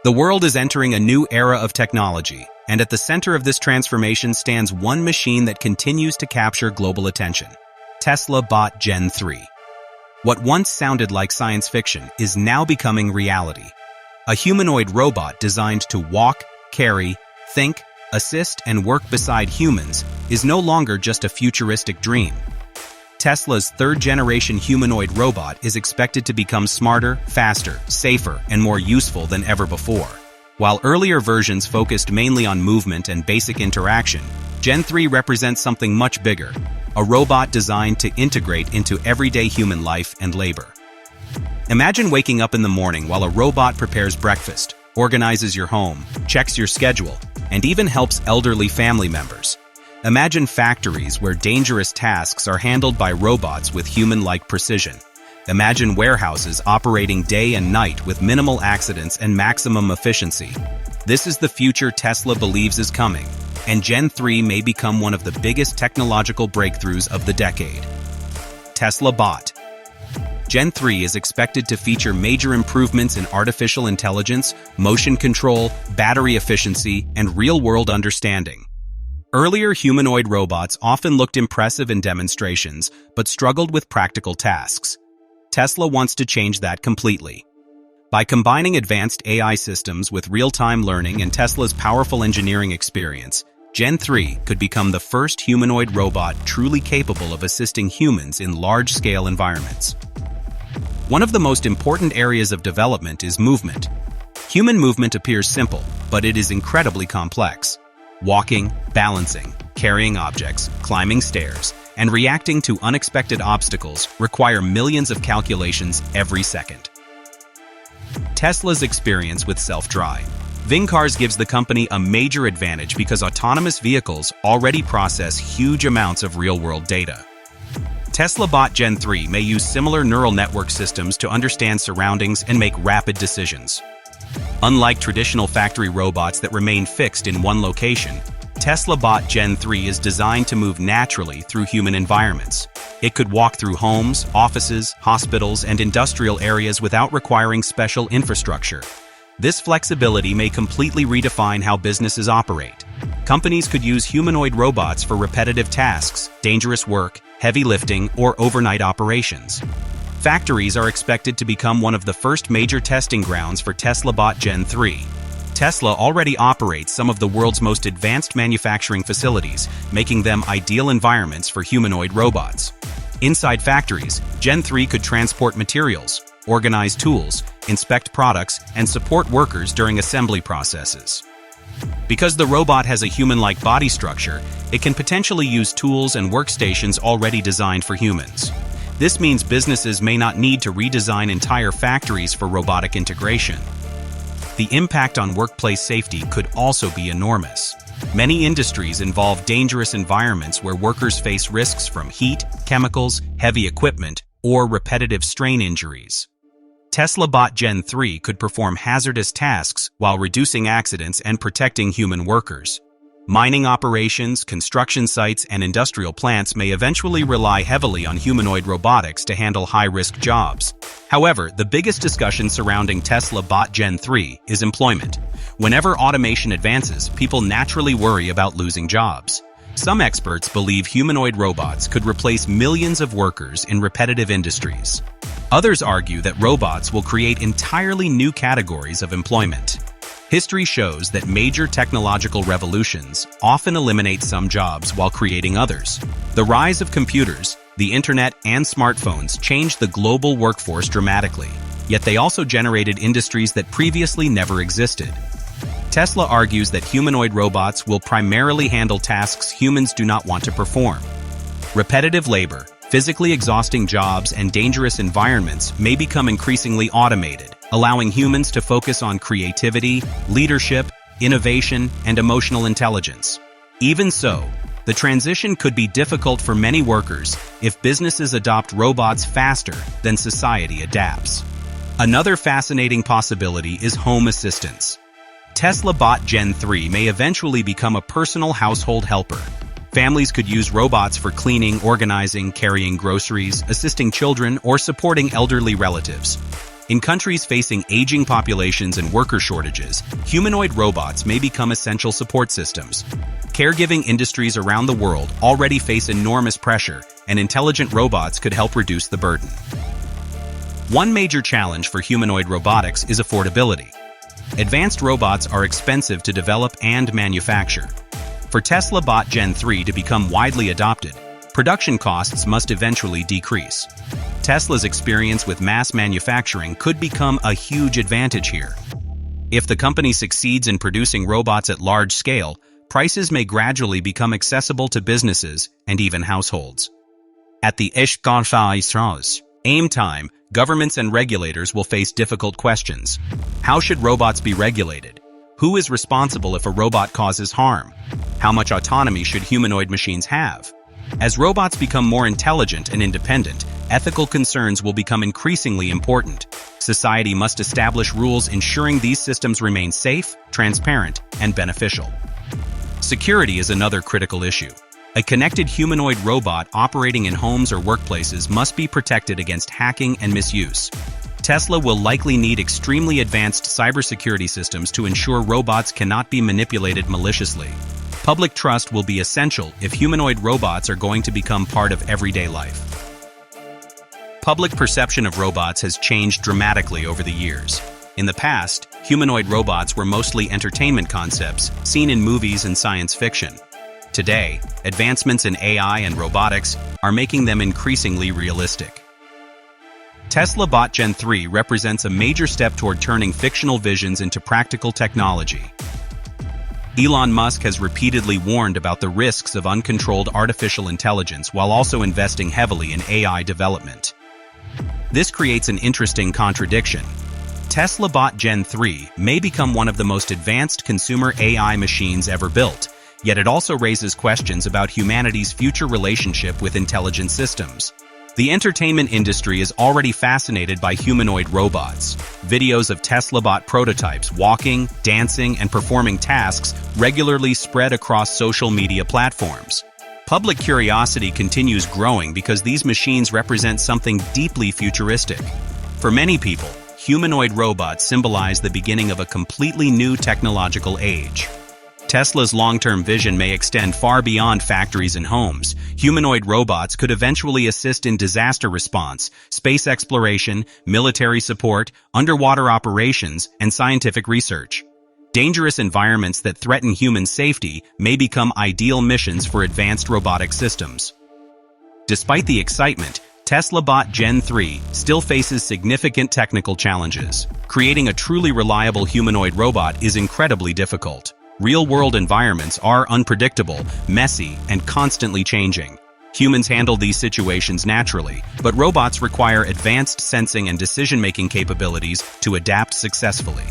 The world is entering a new era of technology, and at the center of this transformation stands one machine that continues to capture global attention: Tesla Bot Gen 3. What once sounded like science fiction is now becoming reality. A humanoid robot designed to walk, carry, think, assist, and work beside humans is no longer just a futuristic dream. Tesla's third-generation humanoid robot is expected to become smarter, faster, safer, and more useful than ever before. While earlier versions focused mainly on movement and basic interaction, Gen 3 represents something much bigger: a robot designed to integrate into everyday human life and labor. Imagine waking up in the morning while a robot prepares breakfast, organizes your home, checks your schedule, and even helps elderly family members. Imagine factories where dangerous tasks are handled by robots with human-like precision. Imagine warehouses operating day and night with minimal accidents and maximum efficiency. This is the future Tesla believes is coming, and Gen 3 may become one of the biggest technological breakthroughs of the decade. Tesla Bot. Gen 3 is expected to feature major improvements in artificial intelligence, motion control, battery efficiency, and real-world understanding. Earlier humanoid robots often looked impressive in demonstrations, but struggled with practical tasks. Tesla wants to change that completely. By combining advanced AI systems with real-time learning and Tesla's powerful engineering experience, Gen 3 could become the first humanoid robot truly capable of assisting humans in large-scale environments. One of the most important areas of development is movement. Human movement appears simple, but it is incredibly complex. Walking, balancing, carrying objects, climbing stairs, and reacting to unexpected obstacles require millions of calculations every second. Tesla's experience with self-driving cars gives the company a major advantage because autonomous vehicles already process huge amounts of real-world data. Tesla Bot Gen 3 may use similar neural network systems to understand surroundings and make rapid decisions. Unlike traditional factory robots that remain fixed in one location, Tesla Bot Gen 3 is designed to move naturally through human environments. It could walk through homes, offices, hospitals, and industrial areas without requiring special infrastructure. This flexibility may completely redefine how businesses operate. Companies could use humanoid robots for repetitive tasks, dangerous work, heavy lifting, or overnight operations. Factories are expected to become one of the first major testing grounds for Tesla Bot Gen 3. Tesla already operates some of the world's most advanced manufacturing facilities, making them ideal environments for humanoid robots. Inside factories, Gen 3 could transport materials, organize tools, inspect products, and support workers during assembly processes. Because the robot has a human-like body structure, it can potentially use tools and workstations already designed for humans. This means businesses may not need to redesign entire factories for robotic integration. The impact on workplace safety could also be enormous. Many industries involve dangerous environments where workers face risks from heat, chemicals, heavy equipment, or repetitive strain injuries. Tesla Bot Gen 3 could perform hazardous tasks while reducing accidents and protecting human workers. Mining operations, construction sites, and industrial plants may eventually rely heavily on humanoid robotics to handle high-risk jobs. However, the biggest discussion surrounding Tesla Bot Gen 3 is employment. Whenever automation advances, people naturally worry about losing jobs. Some experts believe humanoid robots could replace millions of workers in repetitive industries. Others argue that robots will create entirely new categories of employment. History shows that major technological revolutions often eliminate some jobs while creating others. The rise of computers, the internet, and smartphones changed the global workforce dramatically, yet they also generated industries that previously never existed. Tesla argues that humanoid robots will primarily handle tasks humans do not want to perform. Repetitive labor, physically exhausting jobs, and dangerous environments may become increasingly automated, allowing humans to focus on creativity, leadership, innovation, and emotional intelligence. Even so, the transition could be difficult for many workers if businesses adopt robots faster than society adapts. Another fascinating possibility is home assistance. Tesla Bot Gen 3 may eventually become a personal household helper. Families could use robots for cleaning, organizing, carrying groceries, assisting children, or supporting elderly relatives. In countries facing aging populations and worker shortages, humanoid robots may become essential support systems. Caregiving industries around the world already face enormous pressure, and intelligent robots could help reduce the burden. One major challenge for humanoid robotics is affordability. Advanced robots are expensive to develop and manufacture. For Tesla Bot Gen 3 to become widely adopted, production costs must eventually decrease. Tesla's experience with mass manufacturing could become a huge advantage here. If the company succeeds in producing robots at large scale, prices may gradually become accessible to businesses and even households. At the aim time, governments and regulators will face difficult questions. How should robots be regulated? Who is responsible if a robot causes harm? How much autonomy should humanoid machines have? As robots become more intelligent and independent, ethical concerns will become increasingly important. Society must establish rules ensuring these systems remain safe, transparent, and beneficial. Security is another critical issue. A connected humanoid robot operating in homes or workplaces must be protected against hacking and misuse. Tesla will likely need extremely advanced cybersecurity systems to ensure robots cannot be manipulated maliciously. Public trust will be essential if humanoid robots are going to become part of everyday life. Public perception of robots has changed dramatically over the years. In the past, humanoid robots were mostly entertainment concepts seen in movies and science fiction. Today, advancements in AI and robotics are making them increasingly realistic. Tesla Bot Gen 3 represents a major step toward turning fictional visions into practical technology. Elon Musk has repeatedly warned about the risks of uncontrolled artificial intelligence while also investing heavily in AI development. This creates an interesting contradiction. Tesla Bot Gen 3 may become one of the most advanced consumer AI machines ever built, yet it also raises questions about humanity's future relationship with intelligent systems. The entertainment industry is already fascinated by humanoid robots. Videos of Tesla Bot prototypes walking, dancing, and performing tasks regularly spread across social media platforms. Public curiosity continues growing because these machines represent something deeply futuristic. For many people, humanoid robots symbolize the beginning of a completely new technological age. Tesla's long-term vision may extend far beyond factories and homes. Humanoid robots could eventually assist in disaster response, space exploration, military support, underwater operations, and scientific research. Dangerous environments that threaten human safety may become ideal missions for advanced robotic systems. Despite the excitement, Tesla Bot Gen 3 still faces significant technical challenges. Creating a truly reliable humanoid robot is incredibly difficult. Real-world environments are unpredictable, messy, and constantly changing. Humans handle these situations naturally, but robots require advanced sensing and decision-making capabilities to adapt successfully.